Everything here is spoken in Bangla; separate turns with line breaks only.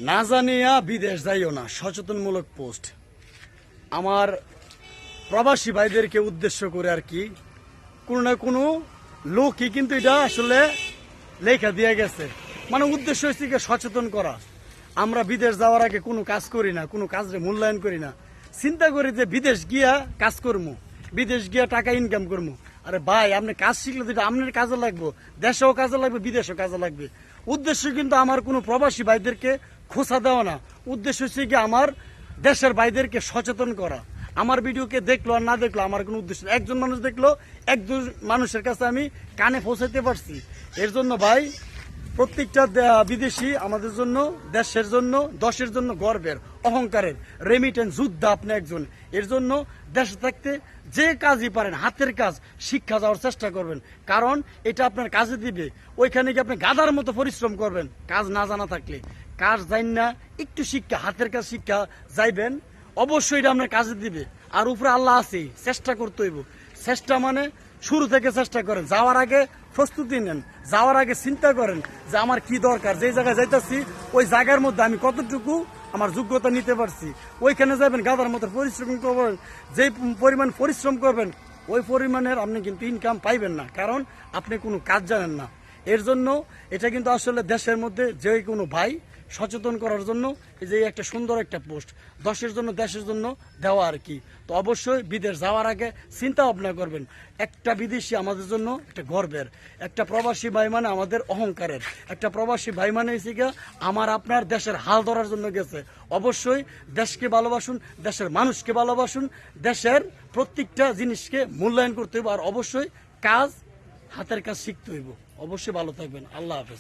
না জানিয়া বিদেশ যাইও না, সচেতনমূলক পোস্ট আমার প্রবাসী ভাইদেরকে উদ্দেশ্য করে আর কি। কোনো না কোনো লোকই কিন্তু এটা আসলে লেখা দিয়ে গেছে, মানে উদ্দেশ্য হচ্ছে কি সচেতন করা। আমরা বিদেশ যাওয়ার আগে কোনো কাজ করি না, কোনো কাজে মূল্যায়ন করি না, চিন্তা করি যে বিদেশ গিয়া কাজ করবো, বিদেশ গিয়া টাকা ইনকাম করবো। আরে ভাই, আপনি কাজ শিখলে তো এটা আপনার কাজে লাগবে, দেশেও কাজে লাগবে, বিদেশেও কাজে লাগবে। উদ্দেশ্য কিন্তু আমার কোনো প্রবাসী ভাইদেরকে খোঁচা দেওয়া না, উদ্দেশ্য হচ্ছে কি আমার দেশের ভাইদেরকে সচেতন করা। আমার ভিডিওকে দেখলো আর না দেখলো আমার কোনো উদ্দেশ্য নেই। একজন মানুষ দেখলো, একজন মানুষের কাছে আমি কানে পৌঁছাইতে পারছি। এর জন্য ভাই, প্রত্যেকটা বিদেশি আমাদের জন্য, দেশের জন্য, দশের জন্য গর্বের, অহংকারের, রেমিটেন্স যোদ্ধা আপনি একজন। এর জন্য দেশে থাকতে যে কাজই পারেন, হাতের কাজ শিক্ষা যাওয়ার চেষ্টা করবেন, কারণ এটা আপনার কাজে দিবে। ওইখানে গিয়ে আপনি গাধার মতো পরিশ্রম করবেন কাজ না জানা থাকলে। কাজ জান না, একটু শিক্ষা, হাতের কাজ শিক্ষা যাইবেন, অবশ্যই এটা আপনার কাজে দিবে। আর উপরে আল্লাহ আছে, চেষ্টা করতে হইব। চেষ্টা মানে শুরু থেকে চেষ্টা করেন, যাওয়ার আগে প্রস্তুতি নেন, যাওয়ার আগে চিন্তা করেন যে আমার কি দরকার, যে জায়গায় যাইতেছি ওই জায়গার মধ্যে আমি কতটুকু আমার যোগ্যতা নিতে পারছি। ওইখানে যাবেন, গাদার মতো পরিশ্রম করবেন, যে পরিমাণ পরিশ্রম করবেন ওই পরিমাণের আপনি কিন্তু ইনকাম পাইবেন না, কারণ আপনি কোনো কাজ জানেন না। এর জন্য এটা কিন্তু আসলে দেশের মধ্যে যে কোনো ভাই সচেতন করার জন্য এই যে একটা সুন্দর একটা পোস্ট দশের জন্য, দেশের জন্য দেওয়া আর কি। তো অবশ্যই বিদেশ যাওয়ার আগে চিন্তা ভাবনা করবেন। একটা বিদেশি আমাদের জন্য একটা গর্বের, একটা প্রবাসী ভাই মানে আমাদের অহংকারের, একটা প্রবাসী ভাই মানে হচ্ছে গিয়ে আমার আপনার দেশের হাল ধরার জন্য গেছে। অবশ্যই দেশকে ভালোবাসুন, দেশের মানুষকে ভালোবাসুন, দেশের প্রত্যেকটা জিনিসকে মূল্যায়ন করতে হইব, আর অবশ্যই কাজ, হাতের কাজ শিখতে হইব। অবশ্যই ভালো থাকবেন। আল্লাহ হাফেজ।